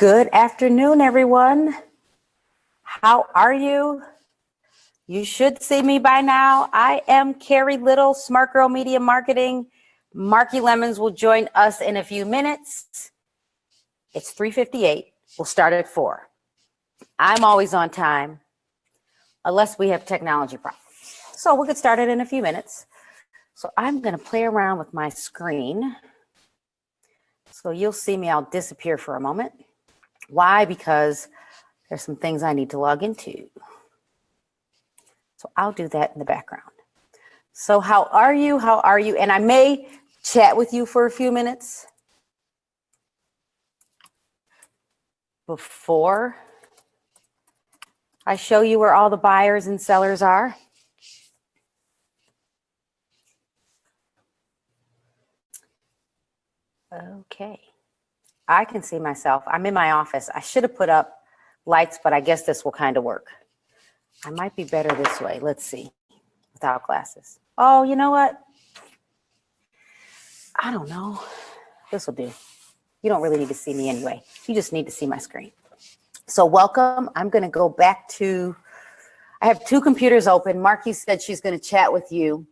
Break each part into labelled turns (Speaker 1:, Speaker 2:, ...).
Speaker 1: Good afternoon, everyone. How are you? You should see me by now. I am Carrie Little, Smart Girl Media Marketing. Marky Lemons will join us in a few minutes. It's 3:58. We'll start at 4. I'm always on time, unless we have technology problems. So we'll get started in a few minutes. So I'm going to play around with my screen. So you'll see me. I'll disappear for a moment. Why? Because there's some things I need to log into. So I'll do that in the background. So how are you? How are you? And I may chat with you for a few minutes before I show you where all the buyers and sellers are. Okay. I can see myself. I'm in my office. I should have put up lights, but I guess this will kind of work. I might be better this way. Let's see. Without glasses. Oh, you know what? I don't know. This will do. You don't really need to see me anyway. You just need to see my screen. So welcome. I'm going to go back to, I have 2 computers open. Marky said she's going to chat with you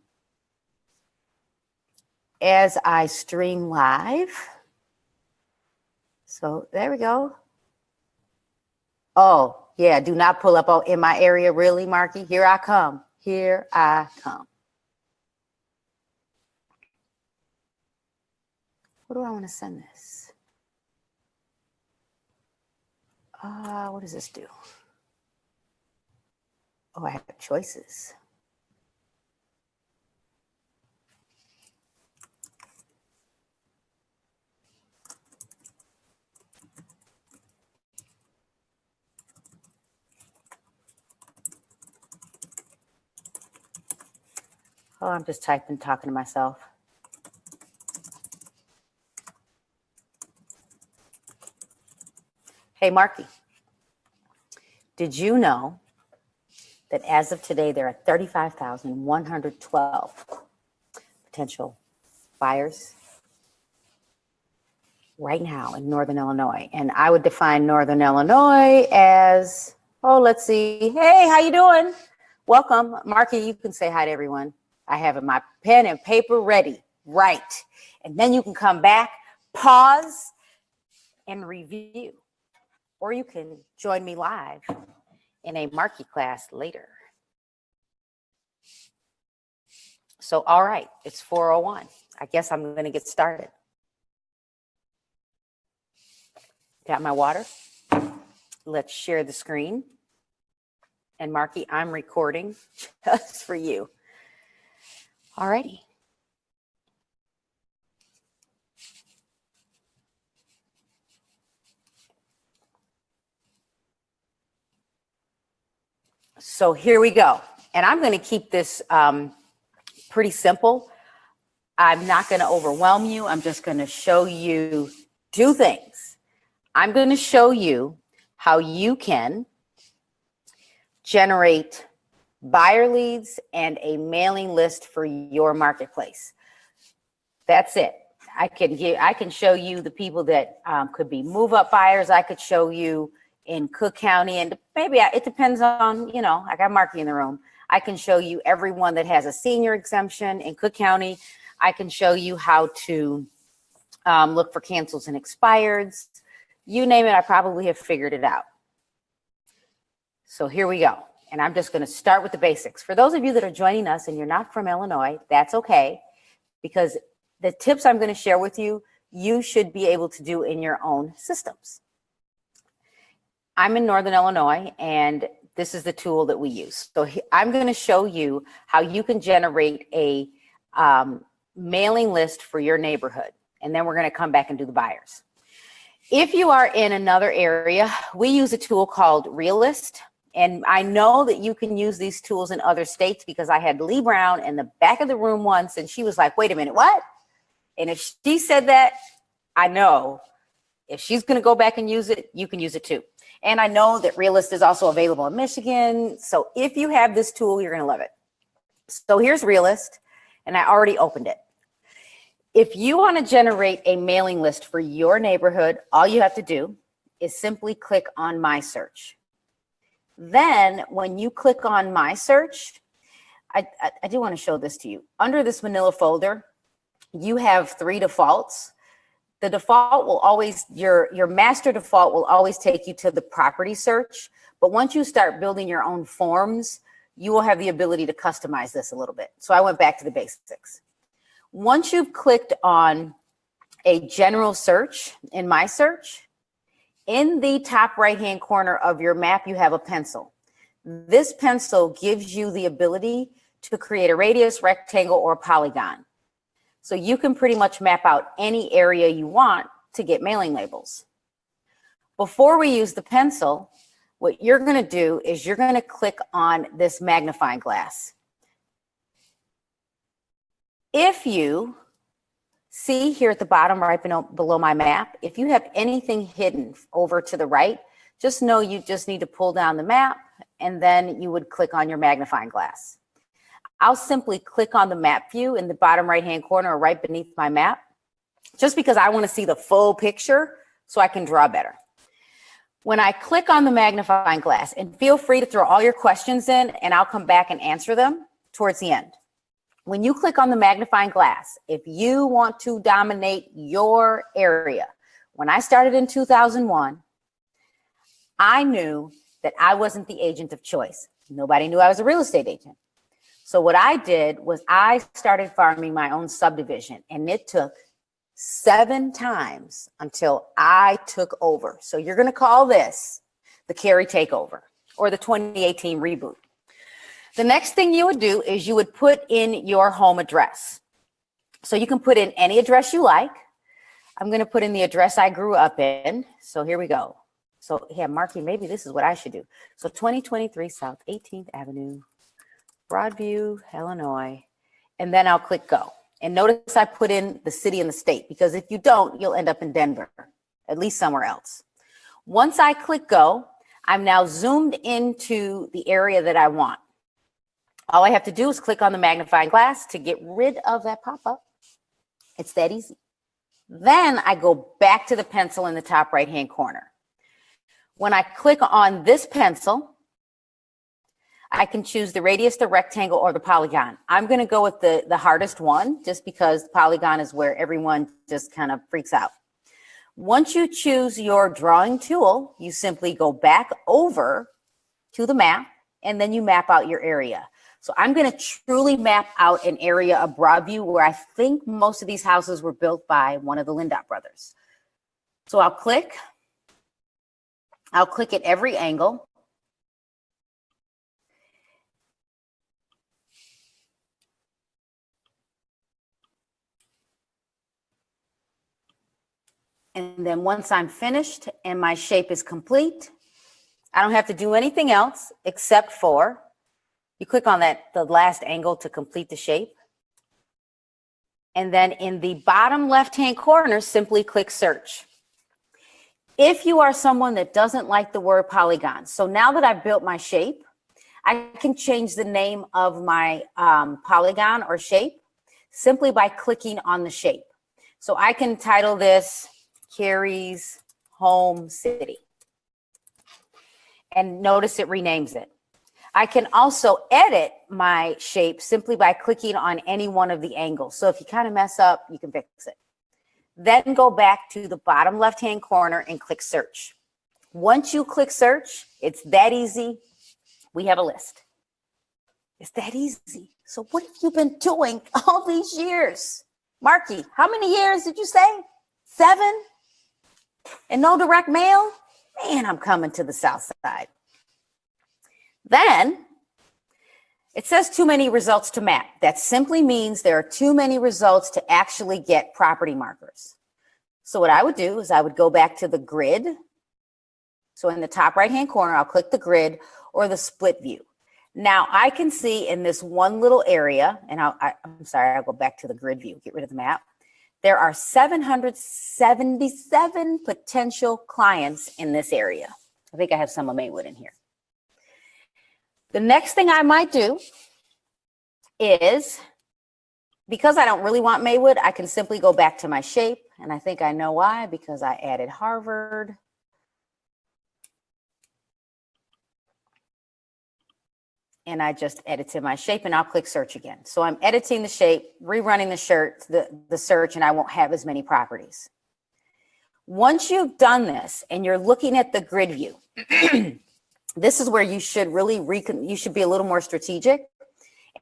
Speaker 1: as I stream live. So there we go. Oh, yeah, do not pull up in my area, really, Marky? Here I come. Here I come. What do I want to send this? What does this do? Oh, I have choices. Oh, I'm just typing, talking to myself. Hey, Marky, did you know that as of today, there are 35,112 potential buyers right now in Northern Illinois? And I would define Northern Illinois as, oh, let's see. Hey, how you doing? Welcome. Marky, you can say hi to everyone. I have my pen and paper ready, right? And then you can come back, pause, and review. Or you can join me live in a Marky class later. So, all right, it's 4:01. I guess I'm going to get started. Got my water. Let's share the screen. And Marky, I'm recording just for you. All righty. So here we go. And I'm going to keep this pretty simple. I'm not going to overwhelm you. I'm just going to show you 2 things. I'm going to show you how you can generate buyer leads and a mailing list for your marketplace. That's it. I can show you the people that could be move-up buyers. I could show you in Cook County, and maybe it depends on, you know, I got Marky in the room. I can show you everyone that has a senior exemption in Cook County. I can show you how to look for cancels and expireds. You name it, I probably have figured it out. So here we go. And I'm just going to start with the basics. For those of you that are joining us and you're not from Illinois, that's okay, because the tips I'm going to share with you, you should be able to do in your own systems. I'm in Northern Illinois, and this is the tool that we use. So I'm going to show you how you can generate a mailing list for your neighborhood, and then we're going to come back and do the buyers. If you are in another area, we use a tool called Realist. And I know that you can use these tools in other states, because I had Lee Brown in the back of the room once, and she was like, wait a minute, what? And if she said that, I know if she's going to go back and use it, you can use it too. And I know that Realist is also available in Michigan. So if you have this tool, you're going to love it. So here's Realist, and I already opened it. If you want to generate a mailing list for your neighborhood, all you have to do is simply click on My Search. Then when you click on My Search, I do want to show this to you. Under this manila folder, you have 3 defaults. The default will always, your master default will always take you to the property search. But once you start building your own forms, you will have the ability to customize this a little bit. So I went back to the basics. Once you've clicked on a general search in My Search, in the top right-hand corner of your map, you have a pencil. This pencil gives you the ability to create a radius, rectangle, or polygon. So you can pretty much map out any area you want to get mailing labels. Before we use the pencil, what you're going to do is you're going to click on this magnifying glass. If you see here at the bottom right below my map, if you have anything hidden over to the right, just know you just need to pull down the map and then you would click on your magnifying glass. I'll simply click on the map view in the bottom right-hand corner or right beneath my map, just because I want to see the full picture so I can draw better. When I click on the magnifying glass, and feel free to throw all your questions in and I'll come back and answer them towards the end. When you click on the magnifying glass, if you want to dominate your area, when I started in 2001, I knew that I wasn't the agent of choice. Nobody knew I was a real estate agent. So what I did was I started farming my own subdivision, and it took 7 times until I took over. So you're going to call this the Carrie takeover or the 2018 reboot. The next thing you would do is you would put in your home address. So you can put in any address you like. I'm going to put in the address I grew up in. So here we go. So yeah, Marky, maybe this is what I should do. So 2023 South 18th Avenue, Broadview, Illinois, and then I'll click go. And notice I put in the city and the state, because if you don't, you'll end up in Denver, at least somewhere else. Once I click go, I'm now zoomed into the area that I want. All I have to do is click on the magnifying glass to get rid of that pop-up. It's that easy. Then I go back to the pencil in the top right-hand corner. When I click on this pencil, I can choose the radius, the rectangle, or the polygon. I'm going to go with the hardest one, just because polygon is where everyone just kind of freaks out. Once you choose your drawing tool, you simply go back over to the map, and then you map out your area. So I'm going to truly map out an area of Broadview where I think most of these houses were built by one of the Lindop brothers. So I'll click at every angle. And then once I'm finished and my shape is complete, I don't have to do anything else except for you click on the last angle to complete the shape. And then in the bottom left-hand corner, simply click search. If you are someone that doesn't like the word polygon, so now that I've built my shape, I can change the name of my polygon or shape simply by clicking on the shape. So I can title this Carrie's Home City. And notice it renames it. I can also edit my shape simply by clicking on any one of the angles. So if you kind of mess up, you can fix it. Then go back to the bottom left-hand corner and click search. Once you click search, it's that easy. We have a list. It's that easy. So what have you been doing all these years? Marky, how many years did you say? 7? And no direct mail? Man, I'm coming to the South Side. Then it says too many results to map. That simply means there are too many results to actually get property markers. So what I would do is I would go back to the grid. So in the top right-hand corner, I'll click the grid or the split view. Now I can see in this one little area, and I'm sorry, I'll go back to the grid view, get rid of the map. There are 777 potential clients in this area. I think I have some of Maywood in here. The next thing I might do is, because I don't really want Maywood, I can simply go back to my shape. And I think I know why, because I added Harvard. and I just edited my shape, and I'll click search again. So I'm editing the shape, rerunning the search, and I won't have as many properties. Once you've done this and you're looking at the grid view, this is where you should really you should be a little more strategic.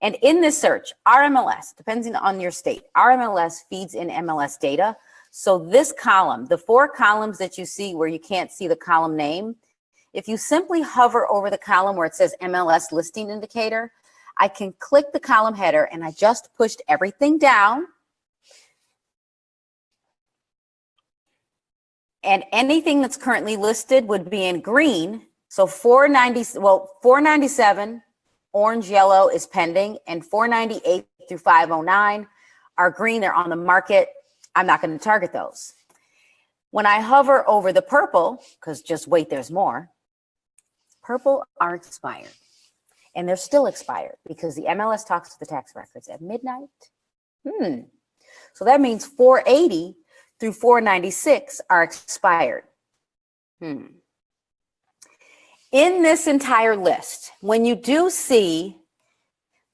Speaker 1: And in this search, RMLS, depending on your state, RMLS feeds in MLS data. So this column, the 4 columns that you see where you can't see the column name, if you simply hover over the column where it says MLS listing indicator, I can click the column header, and I just pushed everything down. And anything that's currently listed would be in green. So 497, orange, yellow is pending, and 498 through 509 are green. They're on the market. I'm not going to target those. When I hover over the purple, because just wait, there's more, purple are expired. And they're still expired because the MLS talks to the tax records at midnight. So that means 480 through 496 are expired. In this entire list, when you do see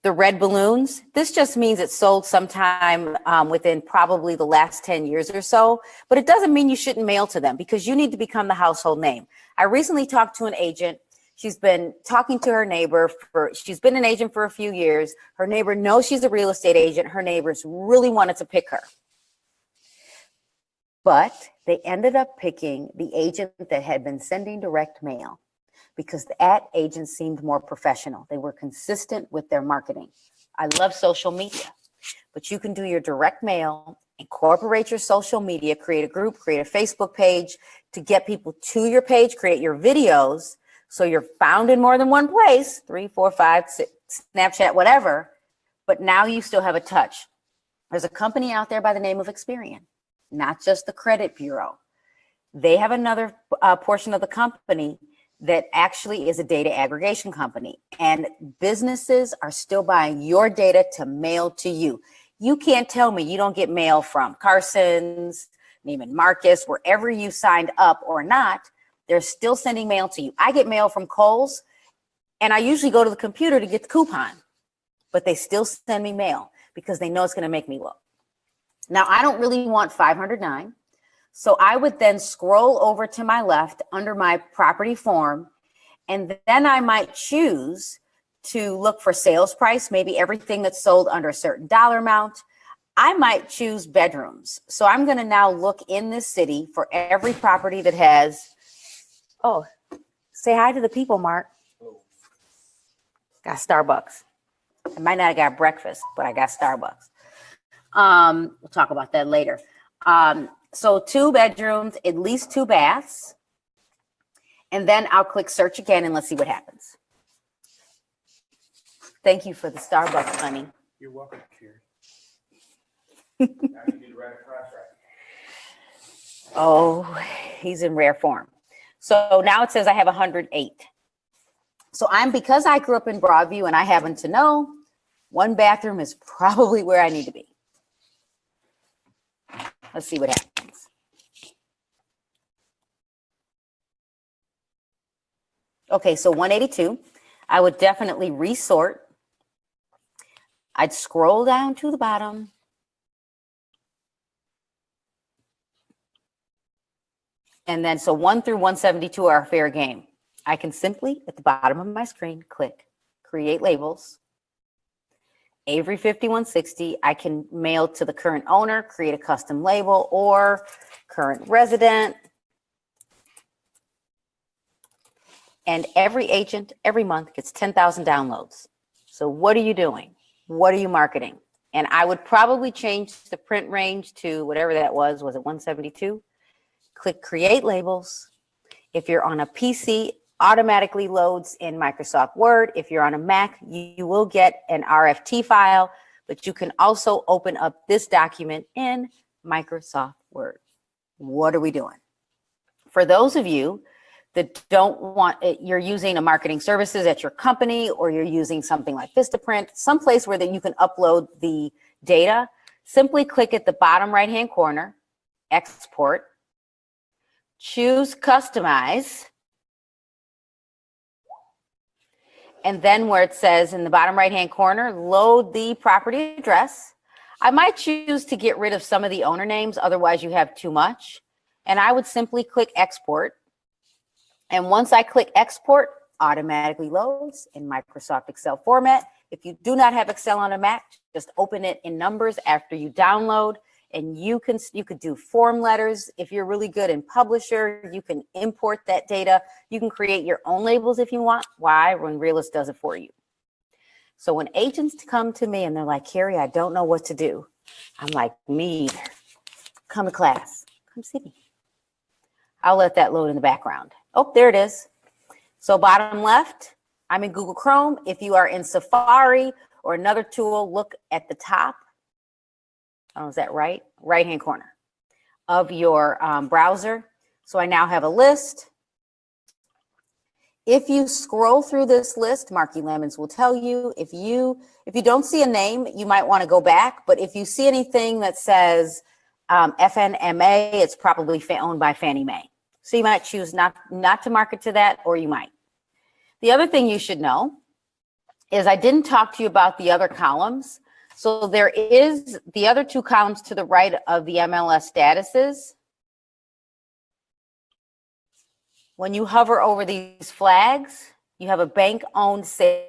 Speaker 1: the red balloons, this just means it sold sometime within probably the last 10 years or so, but it doesn't mean you shouldn't mail to them because you need to become the household name. I recently talked to an agent. She's been talking to her neighbor she's been an agent for a few years. Her neighbor knows she's a real estate agent. Her neighbors really wanted to pick her. But they ended up picking the agent that had been sending direct mail because that agent seemed more professional. They were consistent with their marketing. I love social media, but you can do your direct mail, incorporate your social media, create a group, create a Facebook page to get people to your page, create your videos so you're found in more than one place, 3, 4, 5, 6, Snapchat, whatever, but now you still have a touch. There's a company out there by the name of Experian, not just the credit bureau. They have another portion of the company that actually is a data aggregation company, and businesses are still buying your data to mail to you. You can't tell me you don't get mail from Carson's, Neiman Marcus, wherever you signed up or not, they're still sending mail to you. I get mail from Kohl's, and I usually go to the computer to get the coupon, but they still send me mail because they know it's going to make me look. Now, I don't really want 509. So I would then scroll over to my left under my property form, and then I might choose to look for sales price, maybe everything that's sold under a certain dollar amount. I might choose bedrooms. So I'm going to now look in this city for every property that has, oh, say hi to the people, Mark. Got Starbucks. I might not have got breakfast, but I got Starbucks. We'll talk about that later. So 2 bedrooms, at least 2 baths. And then I'll click search again and let's see what happens. Thank you for the Starbucks, honey.
Speaker 2: You're welcome, Carrie.
Speaker 1: Oh, he's in rare form. So now it says I have 108. So because I grew up in Broadview and I happen to know 1 bathroom is probably where I need to be. Let's see what happens. Okay, so 182. I would definitely resort. I'd scroll down to the bottom. And then, so 1 through 172 are fair game. I can simply, at the bottom of my screen, click Create Labels. Avery 5160, I can mail to the current owner, create a custom label, or current resident. And every agent, every month, gets 10,000 downloads. So what are you doing? What are you marketing? And I would probably change the print range to whatever that was it 172? Click Create Labels. If you're on a PC, automatically loads in Microsoft Word. If you're on a Mac, you will get an RFT file, but you can also open up this document in Microsoft Word. What are we doing? For those of you that don't want it, you're using a marketing services at your company, or you're using something like Vistaprint, someplace where that you can upload the data, simply click at the bottom right-hand corner, Export, choose Customize, and then where it says in the bottom right-hand corner, load the property address. I might choose to get rid of some of the owner names, otherwise you have too much. And I would simply click export. And once I click export, automatically loads in Microsoft Excel format. If you do not have Excel on a Mac, just open it in Numbers after you download, and you could do form letters. If you're really good in Publisher, you can import that data. You can create your own labels if you want. Why? When Realist does it for you. So when agents come to me and they're like, Carrie, I don't know what to do. I'm like, me either. Come to class. Come see me. I'll let that load in the background. Oh, there it is. So bottom left, I'm in Google Chrome. If you are in Safari or another tool, look at the top. Oh, is that right? Right-hand corner of your browser. So I now have a list. If you scroll through this list, Marky Lemons will tell you, if you don't see a name, you might want to go back. But if you see anything that says FNMA, it's probably owned by Fannie Mae. So you might choose not to market to that, or you might. The other thing you should know is I didn't talk to you about the other columns. So there is the other two columns to the right of the MLS statuses. When you hover over these flags, you have a bank-owned sale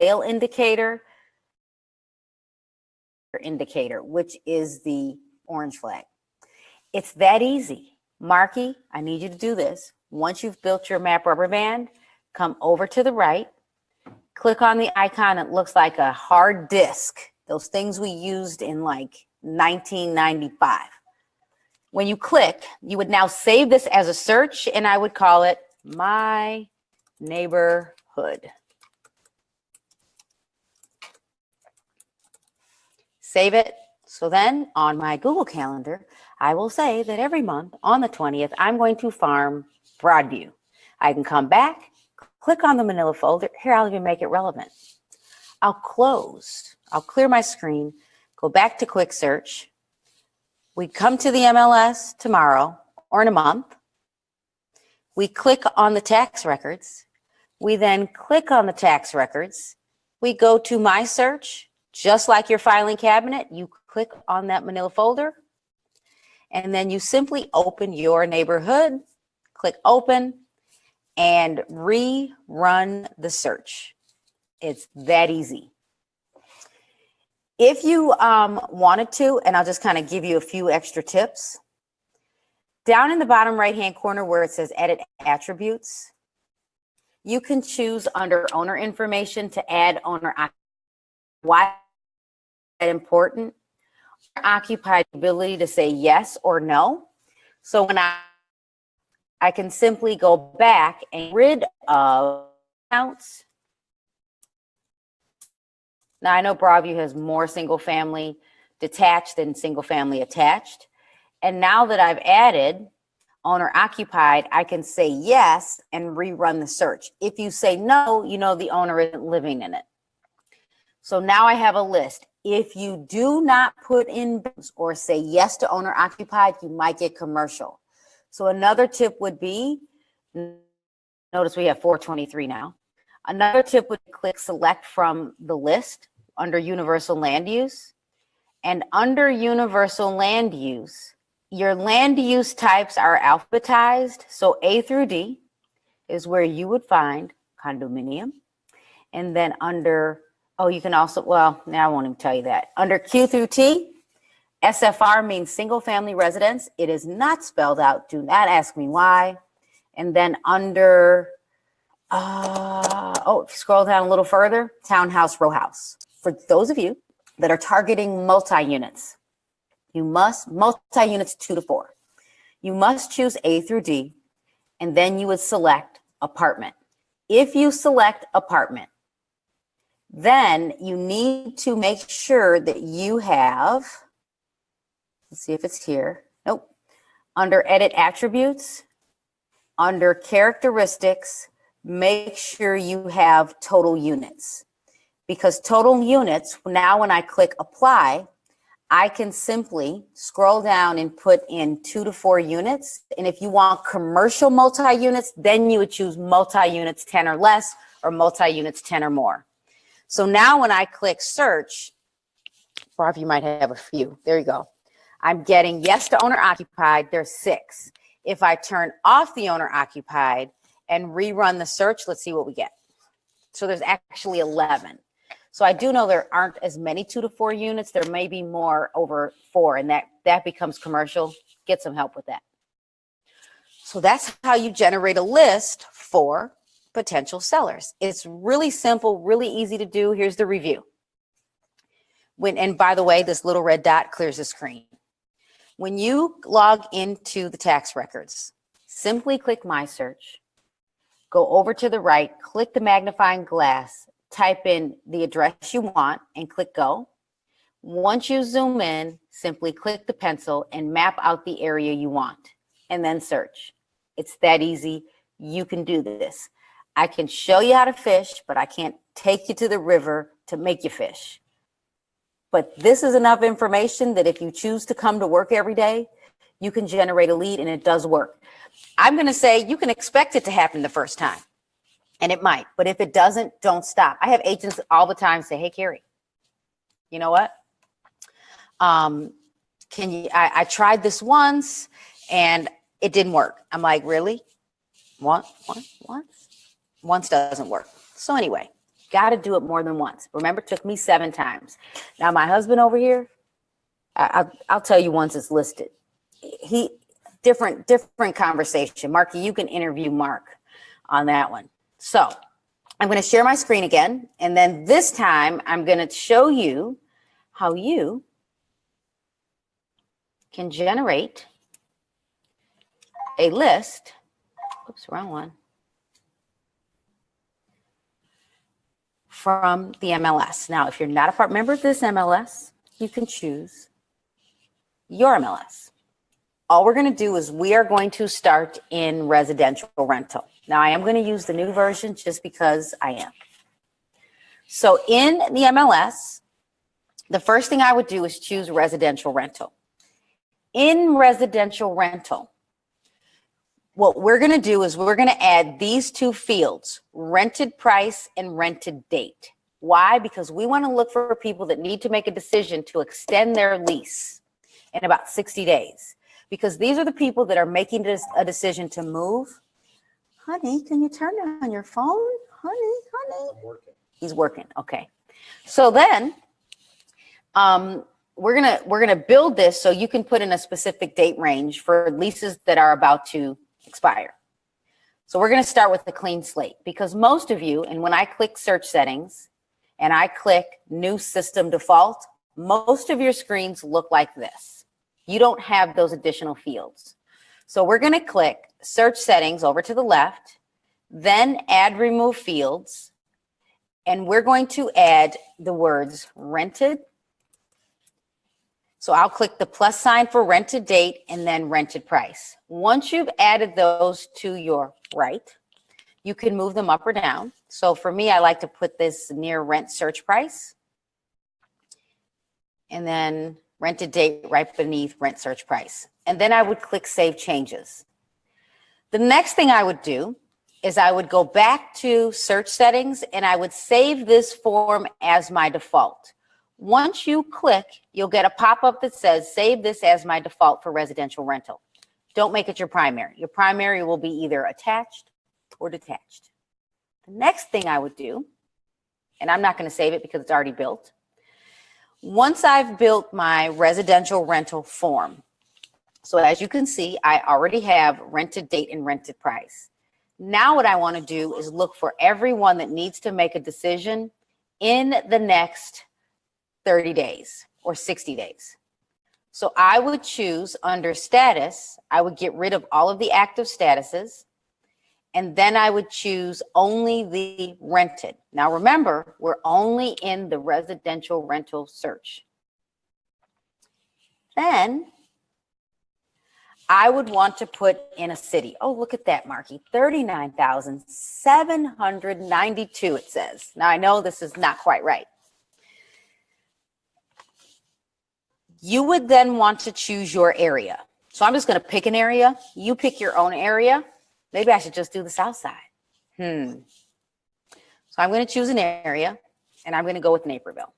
Speaker 1: indicator, which is the orange flag. It's that easy. Marky, I need you to do this. Once you've built your map rubber band, come over to the right, click on the icon that looks like a hard disk, those things we used in like 1995. When you click, you would now save this as a search, and I would call it My Neighborhood. Save it. So then on my Google Calendar, I will say that every month on the 20th, I'm going to farm Broadview. I can come back, click on the Manila folder. Here, I'll even make it relevant. I'll clear my screen, go back to quick search. We come to the MLS tomorrow or in a month. We click on the tax records. We then click on the tax records. We go to my search, just like your filing cabinet. You click on that Manila folder, and then you simply open your neighborhood, click open, and rerun the search. It's that easy. If you wanted to, and I'll just kind of give you a few extra tips, down in the bottom right-hand corner where it says Edit Attributes, you can choose under Owner Information to add owner occupied. Why is that important? Occupied ability to say yes or no. So when I can simply go back and get rid of accounts. Now I know Broadview has more single family detached than single family attached. And now that I've added owner occupied, I can say yes and rerun the search. If you say no, you know the owner isn't living in it. So now I have a list. If you do not put in or say yes to owner occupied, you might get commercial. So another tip would be, notice we have 423 now. Another tip would click select from the list under universal land use. And under universal land use, your land use types are alphabetized. So A through D is where you would find condominium. And then under, oh, you can also, well, now I won't even tell you that. Under Q through T, SFR means single family residence. It is not spelled out. Do not ask me why. And then under, if you scroll down a little further, townhouse, row house. For those of you that are targeting multi-units, you must, multi-units 2 to 4. You must choose A through D, and then you would select apartment. If you select apartment, then you need to make sure that you have, let's see if it's here. Nope. Under edit attributes, under characteristics, make sure you have total units. Because total units, now when I click apply, I can simply scroll down and put in 2 to 4 units. And if you want commercial multi-units, then you would choose multi-units 10 or less, or multi-units 10 or more. So now when I click search, Barb, you might have a few. There you go. I'm getting yes to owner occupied. There's 6. If I turn off the owner occupied and rerun the search, let's see what we get. So there's actually 11. So I do know there aren't as many 2 to 4 units. There may be more over 4, and that becomes commercial. Get some help with that. So that's how you generate a list for potential sellers. It's really simple, really easy to do. Here's the review. And by the way, this little red dot clears the screen. When you log into the tax records, simply click My Search, go over to the right, click the magnifying glass, type in the address you want, and click Go. Once you zoom in, simply click the pencil and map out the area you want, and then search. It's that easy. You can do this. I can show you how to fish, but I can't take you to the river to make you fish. But this is enough information that if you choose to come to work every day, you can generate a lead, and it does work. I'm going to say you can expect it to happen the first time, and it might. But if it doesn't, don't stop. I have agents all the time say, hey, Carrie, you know what? I tried this once, and it didn't work. I'm like, really? Once doesn't work. So anyway. Got to do it more than once. Remember, it took me 7 times. Now, my husband over here, I'll tell you once it's listed. Different conversation. Marky, you can interview Mark on that one. So I'm going to share my screen again. And then this time, I'm going to show you how you can generate a list. Oops, wrong one. From the MLS. Now, if you're not a part member of this MLS, you can choose your MLS. All we're going to do is we are going to start in residential rental. Now, I am going to use the new version just because I am. So in the MLS, the first thing I would do is choose residential rental. In residential rental, what we're going to do is we're going to add these 2 fields, rented price and rented date. Why? Because we want to look for people that need to make a decision to extend their lease in about 60 days. Because these are the people that are making a decision to move. Honey, can you turn on your phone? Honey. I'm working. He's working. Okay. So then we're gonna build this so you can put in a specific date range for leases that are about to expire. So we're going to start with a clean slate because most of you, and when I click search settings and I click new system default, most of your screens look like this. You don't have those additional fields. So we're going to click search settings over to the left, then add remove fields, and we're going to add the words rented. So I'll click the plus sign for rented date and then rented price. Once you've added those to your right, you can move them up or down. So for me, I like to put this near rent search price and then rented date right beneath rent search price. And then I would click save changes. The next thing I would do is I would go back to search settings and I would save this form as my default. Once you click, you'll get a pop-up that says, save this as my default for residential rental. Don't make it your primary. Your primary will be either attached or detached. The next thing I would do, and I'm not going to save it because it's already built. Once I've built my residential rental form, so as you can see, I already have rented date and rented price. Now what I want to do is look for everyone that needs to make a decision in the next 30 days or 60 days. So I would choose under status, I would get rid of all of the active statuses, and then I would choose only the rented. Now remember, we're only in the residential rental search. Then I would want to put in a city. Oh, look at that, Marky. 39,792 it says. Now I know this is not quite right. You would then want to choose your area. So I'm just going to pick an area. You pick your own area. Maybe I should just do the South Side. So I'm going to choose an area, and I'm going to go with Naperville.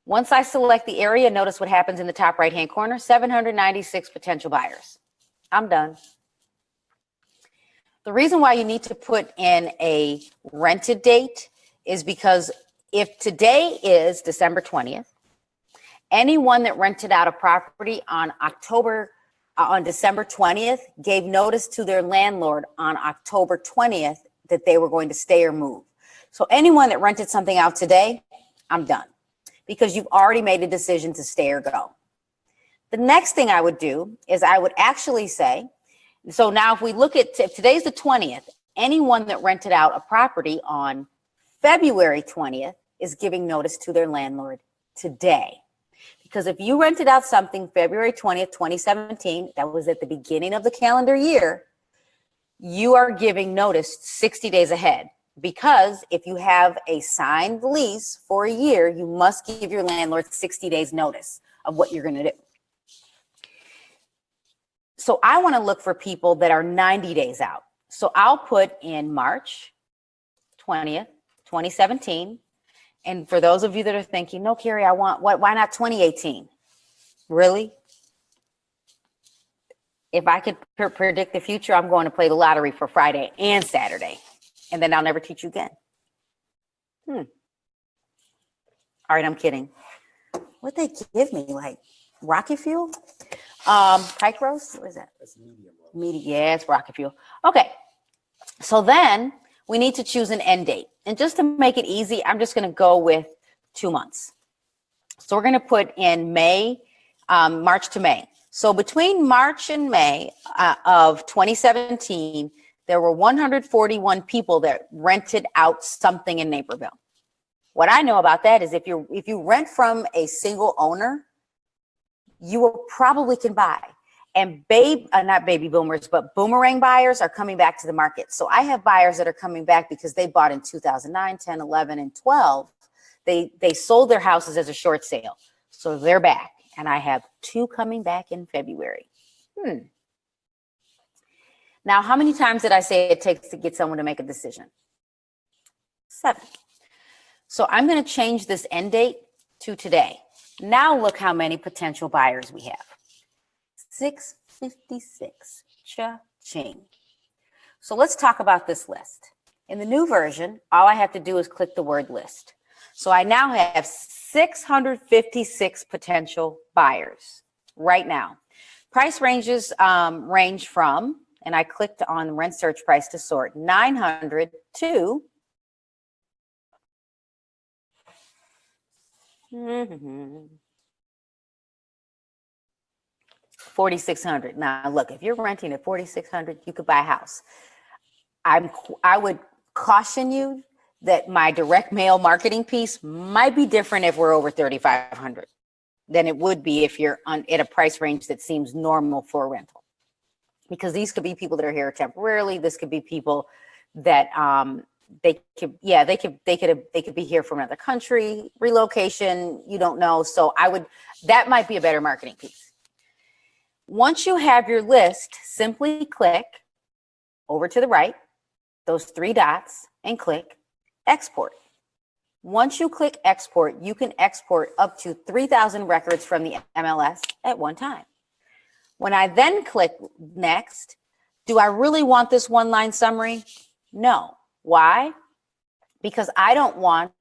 Speaker 1: Once I select the area, notice what happens in the top right-hand corner, 796 potential buyers. I'm done. The reason why you need to put in a rented date is because if today is December 20th, anyone that rented out a property on December 20th gave notice to their landlord on October 20th that they were going to stay or move. So anyone that rented something out today, I'm done, because you've already made a decision to stay or go. The next thing I would do is I would actually say, so now if we look at, if today's the 20th, anyone that rented out a property on February 20th is giving notice to their landlord today. Because if you rented out something February 20th, 2017, that was at the beginning of the calendar year, you are giving notice 60 days ahead. Because if you have a signed lease for a year, you must give your landlord 60 days notice of what you're going to do. So I want to look for people that are 90 days out. So I'll put in March 20th, 2017. And for those of you that are thinking, no, Carrie, I want, why not 2018? Really? If I could predict the future, I'm going to play the lottery for Friday and Saturday. And then I'll never teach you again. All right, I'm kidding. What'd they give me? Like rocket fuel? Pike roast? What is that? That's medium. Medium, yeah, it's rocket fuel. Okay, so then we need to choose an end date. And just to make it easy, I'm just gonna go with 2 months. So we're gonna put in May, March to May. So between March and May of 2017, there were 141 people that rented out something in Naperville. What I know about that is if you rent from a single owner, you will probably can buy. And not baby boomers, but boomerang buyers are coming back to the market. So I have buyers that are coming back because they bought in 2009, 10, 11, and 12. They sold their houses as a short sale. So they're back. And I have 2 coming back in February. Now, how many times did I say it takes to get someone to make a decision? 7. So I'm going to change this end date to today. Now look how many potential buyers we have. 656. Cha-ching. So let's talk about this list. In the new version, all I have to do is click the word list. So I now have 656 potential buyers right now. Price ranges range from, and I clicked on rent search price to sort, 900 to 4,600. Now, look, if you're renting at 4,600, you could buy a house. I would caution you that my direct mail marketing piece might be different if we're over 3,500 than it would be if you're at a price range that seems normal for a rental. Because these could be people that are here temporarily. This could be people that they could be here from another country, relocation, you don't know. So that might be a better marketing piece. Once you have your list, simply click over to the right, those 3 dots, and click export. Once you click export, you can export up to 3,000 records from the MLS at one time. When I then click next, do I really want this one-line summary? No. Why? Because I don't want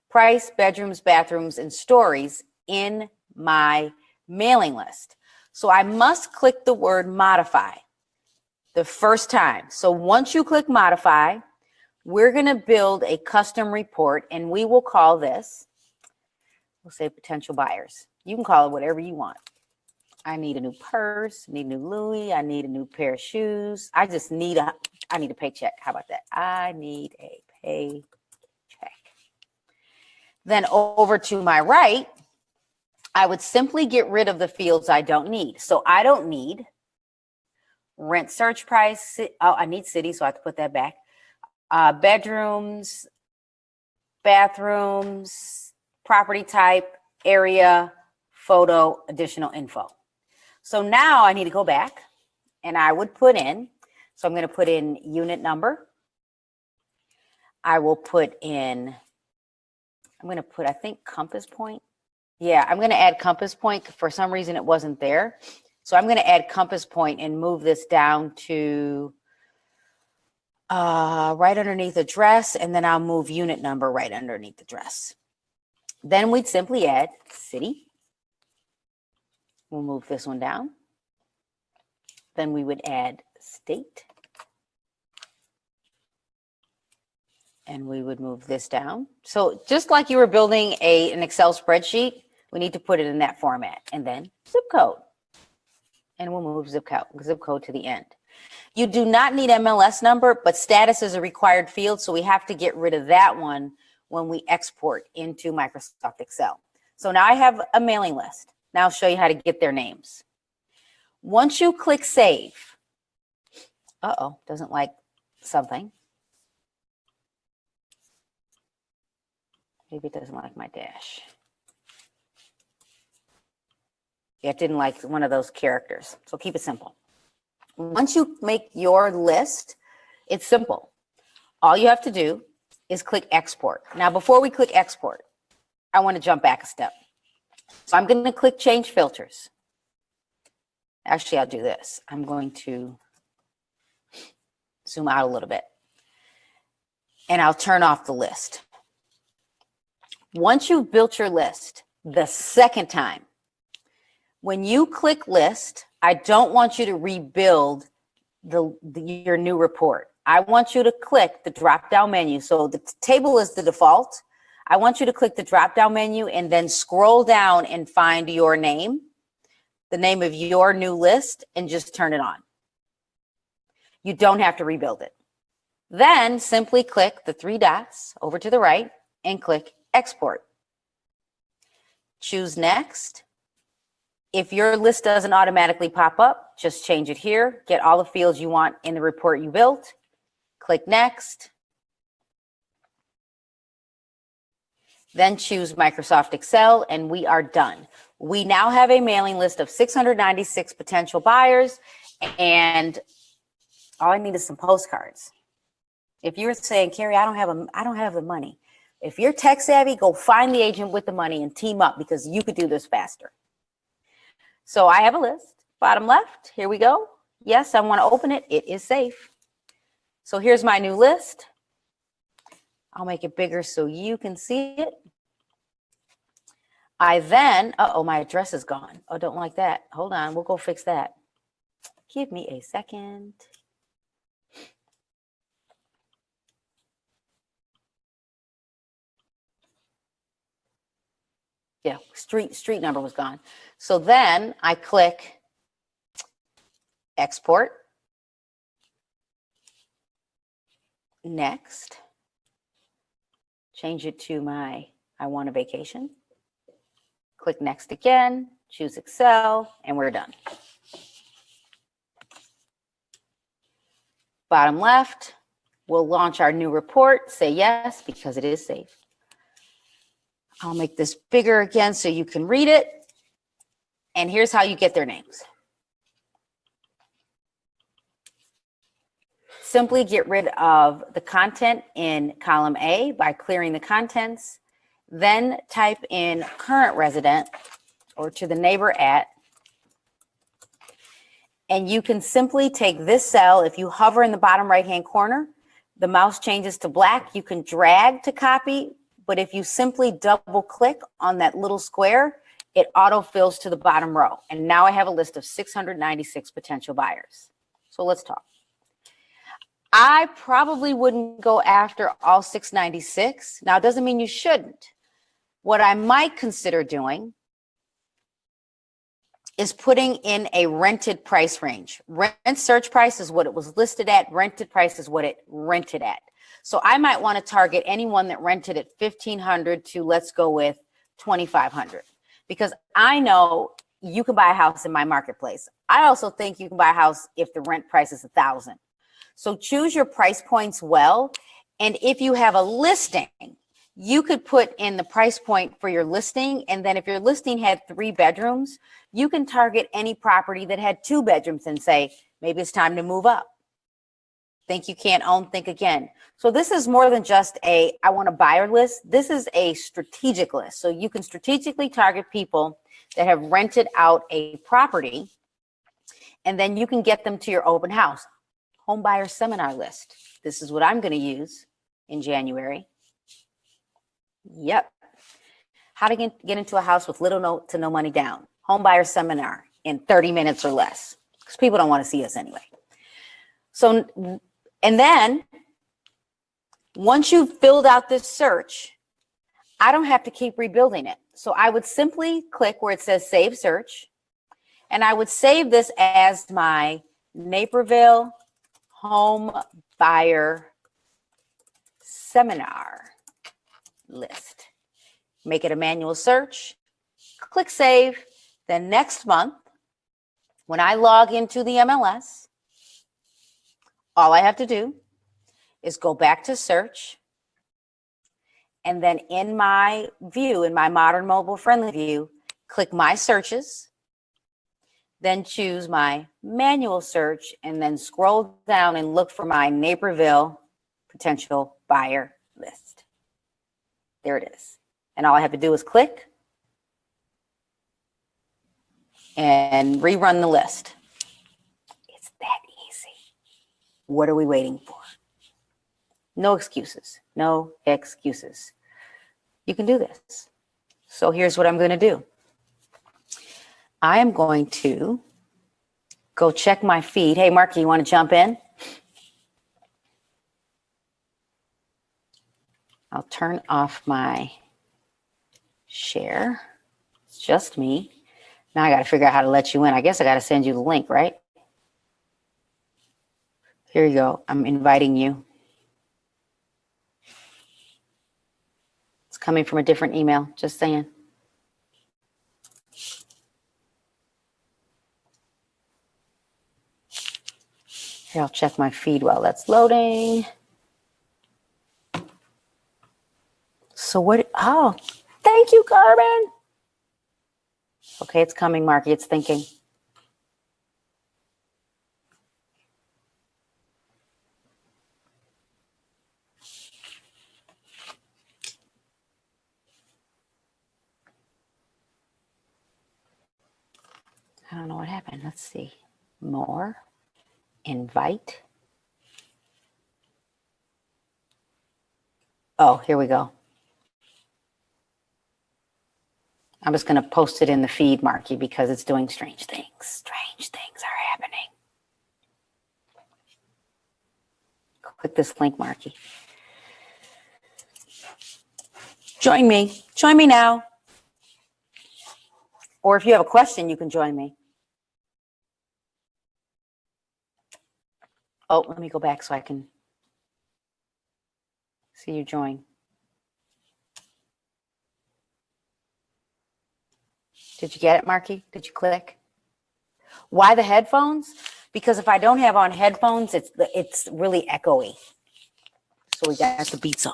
Speaker 1: price, bedrooms, bathrooms, and stories in my mailing list. So I must click the word modify the first time. So once you click modify, we're going to build a custom report, and we will call this, we'll say potential buyers. You can call it whatever you want. I need a new purse, need a new Louis, I need a new pair of shoes. I need a paycheck. How about that? I need a paycheck. Then over to my right, I would simply get rid of the fields I don't need. So I don't need rent search price. Oh, I need city, so I have to put that back. Bedrooms, bathrooms, property type, area, photo, additional info. So now I need to go back and I would put in, so I'm going to put in unit number. I will put in, I'm going to put, I think, Compass Point. Yeah, I'm going to add Compass Point. For some reason, it wasn't there. So I'm going to add Compass Point and move this down to right underneath address, and then I'll move unit number right underneath address. Then we'd simply add city. We'll move this one down. Then we would add state. And we would move this down. So just like you were building an Excel spreadsheet, we need to put it in that format. And then zip code. And we'll move zip code to the end. You do not need MLS number, but status is a required field, so we have to get rid of that one when we export into Microsoft Excel. So now I have a mailing list. Now I'll show you how to get their names. Once you click save, doesn't like something. Maybe it doesn't like my dash. Yeah, it didn't like one of those characters. So keep it simple. Once you make your list, it's simple. All you have to do is click export. Now, before we click export, I want to jump back a step. So I'm going to click change filters. Actually, I'll do this. I'm going to zoom out a little bit. And I'll turn off the list. Once you've built your list, the second time, when you click list, I don't want you to rebuild your new report. I want you to click the drop-down menu. So the table is the default. I want you to click the drop-down menu and then scroll down and find your name, the name of your new list, and just turn it on. You don't have to rebuild it. Then simply click the three dots over to the right and click export. Choose next. If your list doesn't automatically pop up, just change it here. Get all the fields you want in the report you built. Click next. Then choose Microsoft Excel, and we are done. We now have a mailing list of 696 potential buyers, and all I need is some postcards. If you're saying, Carrie, I don't have the money. If you're tech savvy, go find the agent with the money and team up, because you could do this faster. So I have a list, bottom left, here we go. Yes, I want to open it. It is safe. So here's my new list. I'll make it bigger so you can see it. I then, my address is gone. Oh, don't like that. Hold on, we'll go fix that. Give me a second. Yeah, street number was gone. So then I click export. Next. Change it to my I want a vacation. Click next again, choose Excel, and we're done. Bottom left, we'll launch our new report. Say yes, because it is safe. I'll make this bigger again so you can read it. And here's how you get their names. Simply get rid of the content in column A by clearing the contents. Then type in current resident or to the neighbor at. And you can simply take this cell. If you hover in the bottom right-hand corner, the mouse changes to black. You can drag to copy. But if you simply double click on that little square, it auto-fills to the bottom row. And now I have a list of 696 potential buyers. So let's talk. I probably wouldn't go after all 696. Now, it doesn't mean you shouldn't. What I might consider doing is putting in a rented price range. Rent search price is what it was listed at. Rented price is what it rented at. So I might want to target anyone that rented at $1,500 to, let's go with $2,500, because I know you can buy a house in my marketplace. I also think you can buy a house if the rent price is $1,000. So choose your price points well. And if you have a listing, you could put in the price point for your listing. And then if your listing had 3 bedrooms, you can target any property that had 2 bedrooms and say, maybe it's time to move up. Think you can't own, think again. So this is more than just a, I want a buyer list. This is a strategic list. So you can strategically target people that have rented out a property, and then you can get them to your open house. Home buyer seminar list. This is what I'm going to use in January. Yep. How to get into a house with little to no money down. Home buyer seminar in 30 minutes or less, because people don't want to see us anyway. So, and then once you've filled out this search, I don't have to keep rebuilding it. So I would simply click where it says save search, and I would save this as my Naperville home buyer seminar list. Make it a manual search, click save. Then next month, when I log into the MLS, all I have to do is go back to search, and then in my view, in my modern mobile friendly view, click my searches, then choose my manual search, and then scroll down and look for my Naperville potential buyer list. There it is. And all I have to do is click and rerun the list. It's that easy. What are we waiting for? No excuses. No excuses. You can do this. So here's what I'm going to do. I am going to go check my feed. Hey, Mark, you want to jump in? I'll turn off my share. It's just me. Now I got to figure out how to let you in. I guess I got to send you the link, right? Here you go. I'm inviting you. It's coming from a different email, just saying. Here, I'll check my feed while that's loading. So what, oh, thank you, Carmen. Okay, it's coming, Marky, it's thinking. I don't know what happened. Let's see. More. Invite. Oh, here we go. I'm just going to post it in the feed, Marky, because it's doing strange things. Strange things are happening. Click this link, Marky. Join me. Join me now. Or if you have a question, you can join me. Oh, let me go back so I can see you join. Did you get it, Marky? Did you click? Why the headphones? Because if I don't have on headphones, it's really echoey. So we got the beats on.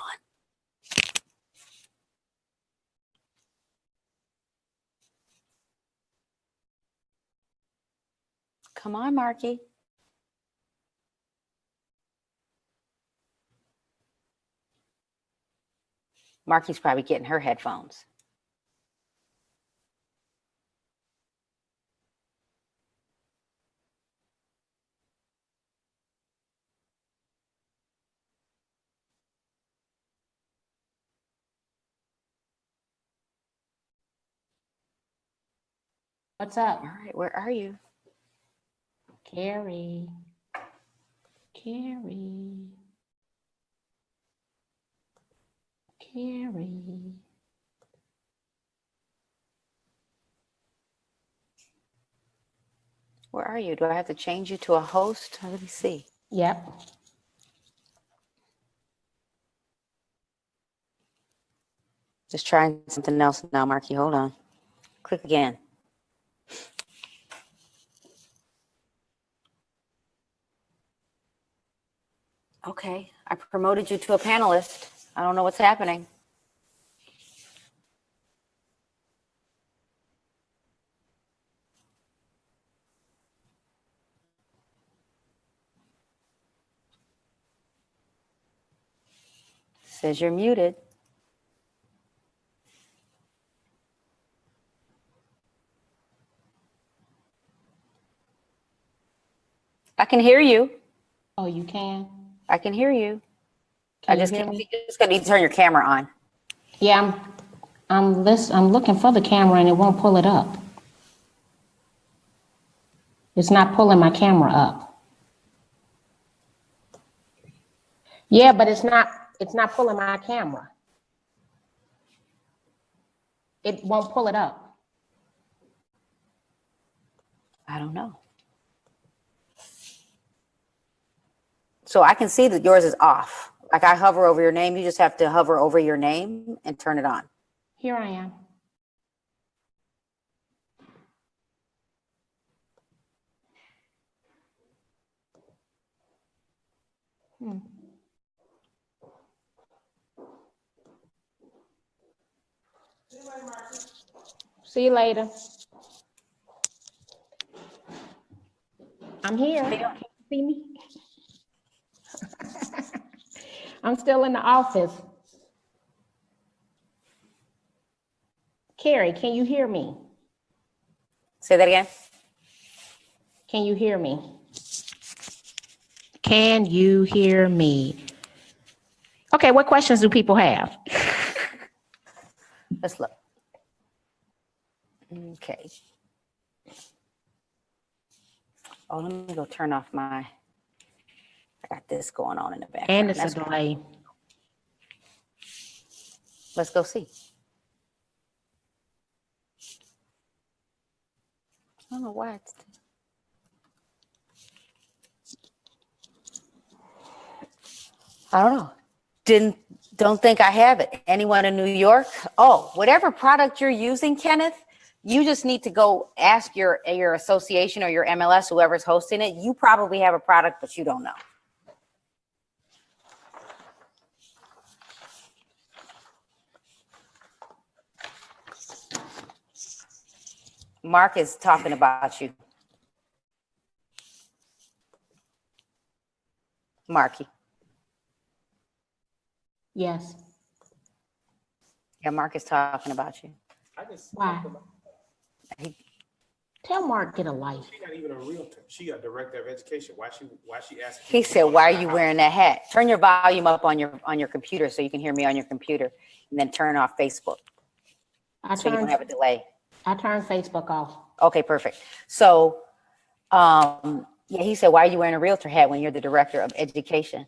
Speaker 1: Come on, Marky. Marky's probably getting her headphones.
Speaker 2: What's up?
Speaker 1: All right, where are you?
Speaker 2: Carrie. Carrie. Carrie.
Speaker 1: Where are you? Do I have to change you to a host? Let me see.
Speaker 2: Yep.
Speaker 1: Just trying something else now, Marky. Hold on. Click again. Okay, I promoted you to a panelist. I don't know what's happening. Says you're muted. I can hear you.
Speaker 2: Oh, you can?
Speaker 1: I can hear you.
Speaker 2: Can
Speaker 1: I just
Speaker 2: you hear
Speaker 1: can't.
Speaker 2: me?
Speaker 1: You just gonna need to turn your camera on.
Speaker 2: Yeah, I'm looking for the camera and it won't pull it up. It's not pulling my camera up. Yeah, but it's not pulling my camera. It won't pull it up.
Speaker 1: I don't know. So I can see that yours is off. Like I hover over your name, you just have to hover over your name and turn it on.
Speaker 2: Here I am. See you later. I'm here. Can you see me? I'm still in the office. Carrie, can you hear me?
Speaker 1: Say that again.
Speaker 2: Can you hear me? Can you hear me? Okay, what questions do people have?
Speaker 1: Let's look. Okay. Oh, let me go turn off my, I got this going on in the background.
Speaker 2: And it's a delay.
Speaker 1: Let's go see. I don't know why it's. I don't know. Don't think I have it. Anyone in New York? Oh, whatever product you're using, Kenneth, you just need to go ask your association or your MLS, whoever's hosting it. You probably have a product, but you don't know. Mark is talking about you. Marky.
Speaker 2: Yes.
Speaker 1: Yeah, Mark is talking about you.
Speaker 2: Why? Tell Mark get a life.
Speaker 3: She's not even a realtor. She a director of education. Why she asking?
Speaker 1: He said, "Why are you wearing that hat?" Turn your volume up on your computer so you can hear me on your computer, and then turn off Facebook so you don't have a delay.
Speaker 2: I turned Facebook off.
Speaker 1: Okay, perfect. So, yeah, he said, "Why are you wearing a realtor hat when you're the director of education?"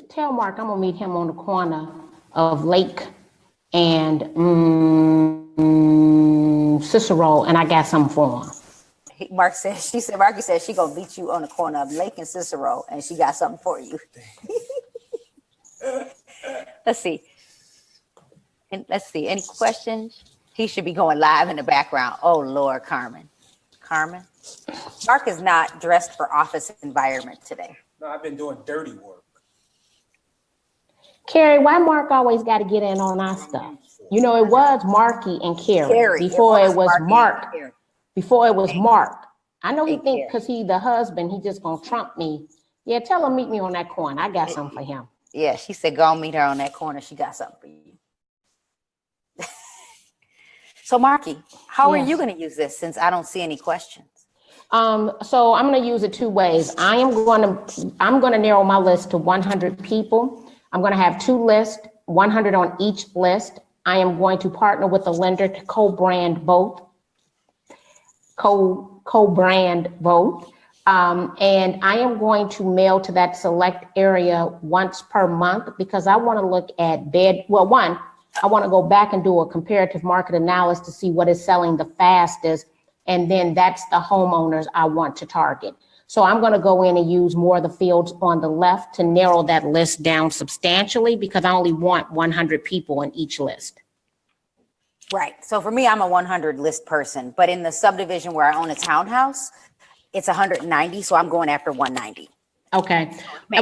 Speaker 2: Tell Mark I'm gonna meet him on the corner of Lake and Cicero, and I got something for him.
Speaker 1: Marky said she gonna meet you on the corner of Lake and Cicero, and she got something for you. Let's see. Any questions? He should be going live in the background. Oh Lord, Carmen. Mark is not dressed for office environment today.
Speaker 3: No, I've been doing dirty work.
Speaker 2: Carrie, why Mark always got to get in on our stuff? You know, it was Marky and Carrie before it was Mark. Before it was Mark. I know he think because he the husband, he just gonna trump me. Yeah, tell him meet me on that corner. I got something for him.
Speaker 1: Yeah, she said go meet her on that corner. She got something for you. So Marky, how are you going to use this since I don't see any questions?
Speaker 2: So I'm going to use it two ways. I'm going to narrow my list to 100 people. I'm going to have two lists, 100 on each list. I am going to partner with a lender to co-brand both. Co-brand both. And I am going to mail to that select area once per month because I want to look at I want to go back and do a comparative market analysis to see what is selling the fastest. And then that's the homeowners I want to target. So I'm going to go in and use more of the fields on the left to narrow that list down substantially because I only want 100 people in each list.
Speaker 1: Right. So for me, I'm a 100 list person, but in the subdivision where I own a townhouse, it's 190. So I'm going after 190.
Speaker 2: Okay.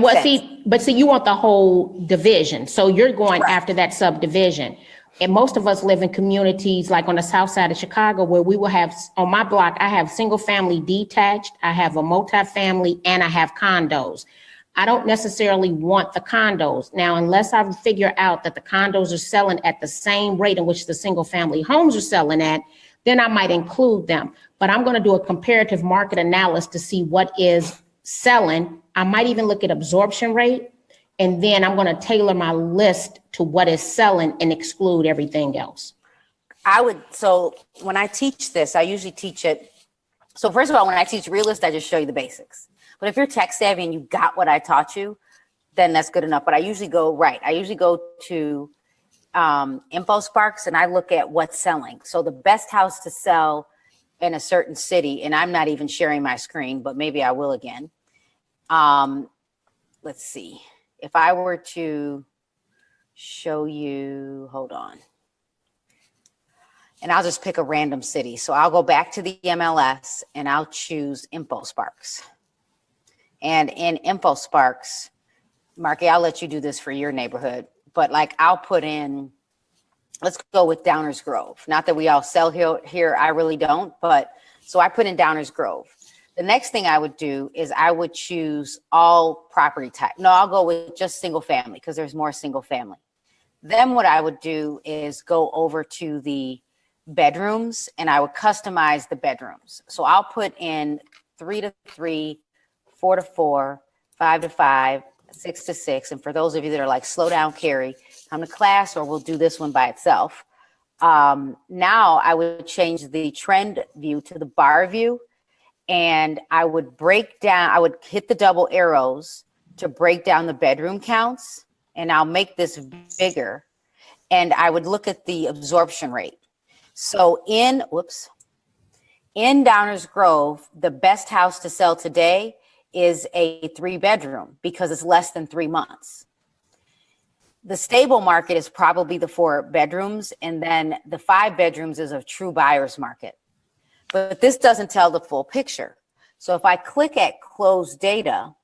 Speaker 2: Well, see, you want the whole division. So you're going after that subdivision. And most of us live in communities like on the south side of Chicago where we will have, on my block, I have single family detached, I have a multifamily, and I have condos. I don't necessarily want the condos. Now, unless I figure out that the condos are selling at the same rate in which the single family homes are selling at, then I might include them. But I'm going to do a comparative market analysis to see what is selling. I might even look at absorption rate, and then I'm going to tailor my list to what is selling and exclude everything else.
Speaker 1: So when I teach this, I usually teach it. So first of all, when I teach real estate, I just show you the basics. But if you're tech savvy and you got what I taught you, then that's good enough. But I usually go to InfoSparks and I look at what's selling. So the best house to sell in a certain city, and I'm not even sharing my screen, but maybe I will again. Let's see. If I were to show you, hold on. And I'll just pick a random city. So I'll go back to the MLS and I'll choose InfoSparks. And in InfoSparks, Marky, I'll let you do this for your neighborhood, but like I'll put in, let's go with Downers Grove. Not that we all sell here, I really don't, but so I put in Downers Grove. The next thing I would do is I would choose all property type. No, I'll go with just single family because there's more single family. Then what I would do is go over to the bedrooms and I would customize the bedrooms. So I'll put in 3 to 3, 4 to 4, 5 to 5, 6 to 6. And for those of you that are like, slow down, Carrie, come to class, or we'll do this one by itself. Now I would change the trend view to the bar view, and I would I would hit the double arrows to break down the bedroom counts, and I'll make this bigger, and I would look at the absorption rate. So in Downers Grove, the best house to sell today is a 3-bedroom because it's less than 3 months. The stable market is probably the 4 bedrooms, and then the 5 bedrooms is a true buyer's market. But this doesn't tell the full picture. So if I click at close data,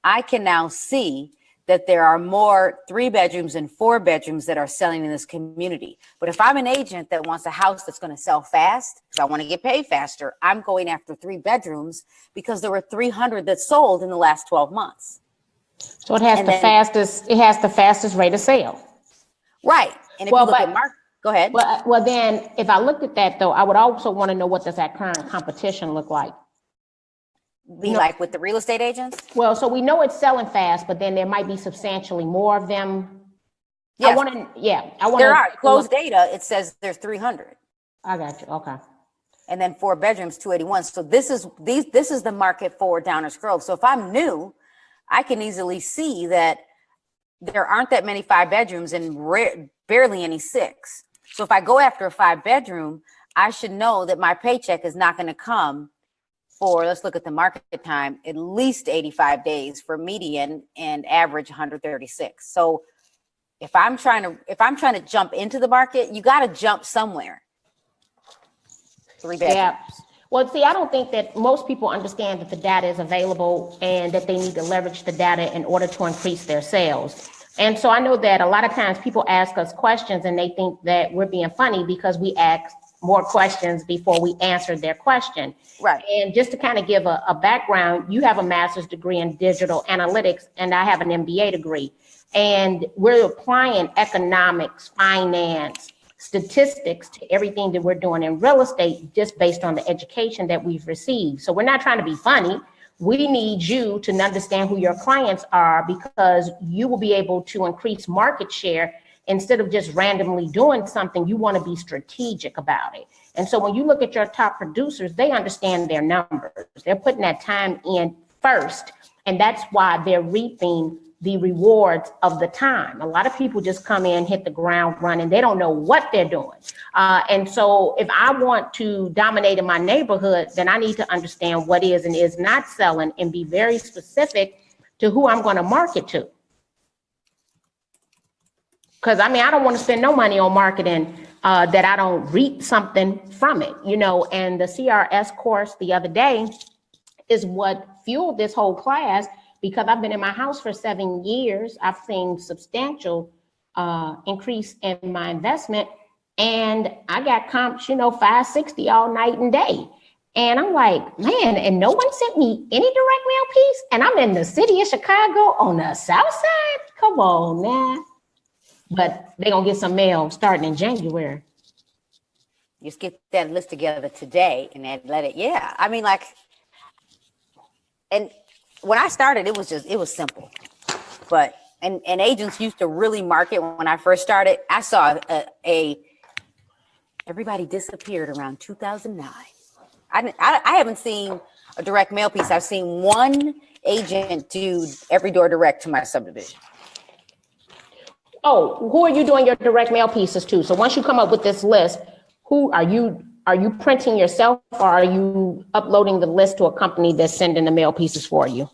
Speaker 1: I can now see that there are more 3 bedrooms and 4 bedrooms that are selling in this community. But if I'm an agent that wants a house that's going to sell fast, because I want to get paid faster, I'm going after 3 bedrooms because there were 300 that sold in the last 12 months.
Speaker 2: So it has the fastest rate of sale.
Speaker 1: Right. And if you look at go ahead.
Speaker 2: Well, then if I looked at that though, I would also want to know, what does that current competition look like?
Speaker 1: Like with the real estate agents?
Speaker 2: Well, so we know it's selling fast, but then there might be substantially more of them.
Speaker 1: Yes. There are closed data. It says there's 300.
Speaker 2: I got you. Okay.
Speaker 1: And then 4 bedrooms, 281. So this is the market for Downers Grove. So if I'm new, I can easily see that there aren't that many 5 bedrooms and barely any 6. So if I go after a 5 bedroom, I should know that my paycheck is not going to come for, let's look at the market time, at least 85 days for median and average 136. So if I'm trying to jump into the market, you got to jump somewhere. 3 bedrooms.
Speaker 2: Yeah. Well, see, I don't think that most people understand that the data is available and that they need to leverage the data in order to increase their sales. And so I know that a lot of times people ask us questions and they think that we're being funny because we ask more questions before we answer their question.
Speaker 1: Right.
Speaker 2: And just to kind of give a background, you have a master's degree in digital analytics and I have an MBA degree. And we're applying economics, finance, statistics to everything that we're doing in real estate just based on the education that we've received. So we're not trying to be funny. We need you to understand who your clients are because you will be able to increase market share. Instead of just randomly doing something, you want to be strategic about it. And so when you look at your top producers, they understand their numbers. They're putting that time in first. And that's why they're reaping the rewards of the time. A lot of people just come in, hit the ground running. They don't know what they're doing. And so if I want to dominate in my neighborhood, then I need to understand what is and is not selling and be very specific to who I'm going to market to. Because I don't want to spend no money on marketing that I don't reap something from it, and the CRS course the other day is what fueled this whole class because I've been in my house for 7 years. I've seen substantial increase in my investment and I got comps, 560 all night and day. And I'm like, man, and no one sent me any direct mail piece. And I'm in the city of Chicago on the south side. Come on now. But they're going to get some mail starting in January.
Speaker 1: Just get that list together today and then let it, yeah. I mean, like, and when I started, it was simple. But, and agents used to really market when I first started. I saw everybody disappeared around 2009. I haven't seen a direct mail piece. I've seen one agent do every door direct to my subdivision.
Speaker 2: Oh, who are you doing your direct mail pieces to? So once you come up with this list, who are you printing yourself, or are you uploading the list to a company that's sending the mail pieces for you?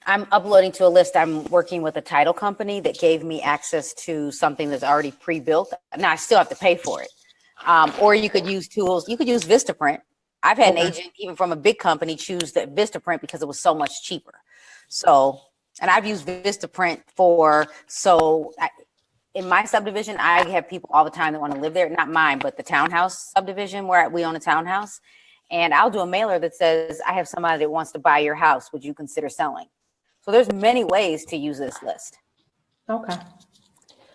Speaker 1: I'm uploading to a list. I'm working with a title company that gave me access to something that's already pre-built. Now I still have to pay for it. Or you could use tools. You could use Vistaprint. I've had an agent, even from a big company, choose the Vistaprint because it was so much cheaper. So, and I've used Vistaprint in my subdivision, I have people all the time that want to live there. Not mine, but the townhouse subdivision where we own a townhouse. And I'll do a mailer that says, I have somebody that wants to buy your house. Would you consider selling? So there's many ways to use this list.
Speaker 2: Okay.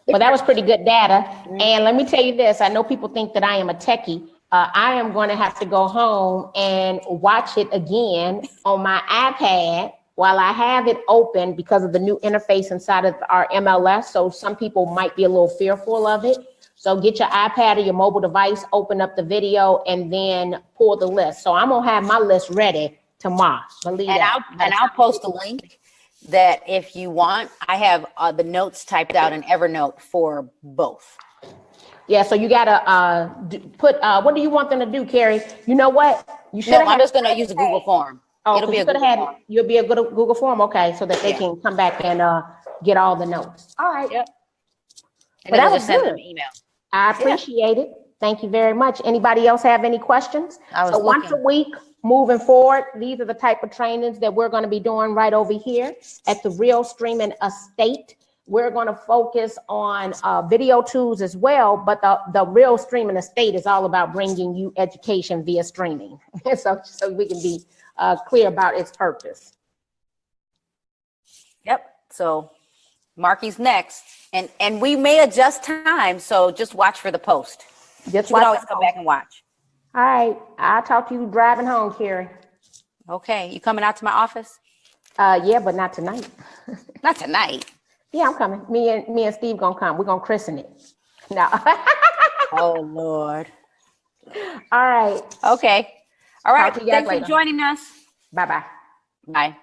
Speaker 2: Well, that was pretty good data. And let me tell you this, I know people think that I am a techie. I am going to have to go home and watch it again on my iPad while I have it open because of the new interface inside of our MLS. So some people might be a little fearful of it. So get your iPad or your mobile device, open up the video, and then pull the list. So I'm going to have my list ready tomorrow.
Speaker 1: I'll post a link that if you want, I have the notes typed out in Evernote for both.
Speaker 2: Yeah, so you gotta put, what do you want them to do, Carrie? You know what? You should.
Speaker 1: No, I'm just gonna use a Google form.
Speaker 2: Oh,
Speaker 1: It'll be a Google form.
Speaker 2: You'll be a good Google form, okay, so that they can come back and get all the notes. All right.
Speaker 1: Yep. And
Speaker 2: But
Speaker 1: then
Speaker 2: that
Speaker 1: we'll
Speaker 2: was
Speaker 1: just send
Speaker 2: good.
Speaker 1: them an email.
Speaker 2: I appreciate it. Thank you very much. Anybody else have any questions? So once a week, moving forward, these are the type of trainings that we're going to be doing right over here at the Real Streaming Estate. We're going to focus on video tools as well, but the Real Streaming Estate is all about bringing you education via streaming. so we can be clear about its purpose.
Speaker 1: Yep. So Marky's next, and we may adjust time, so just watch for the post. You can always come back and watch.
Speaker 2: All right, I'll talk to you driving home, Carrie.
Speaker 1: Okay, you coming out to my office?
Speaker 2: Yeah, but not tonight.
Speaker 1: Not tonight.
Speaker 2: Yeah, I'm coming. Me and Steve gonna come. We're gonna christen it. No.
Speaker 1: Oh Lord.
Speaker 2: All right.
Speaker 1: Okay. All right.
Speaker 2: Talk to you guys
Speaker 1: Thanks
Speaker 2: later.
Speaker 1: for joining us.
Speaker 2: Bye-bye.
Speaker 1: Bye.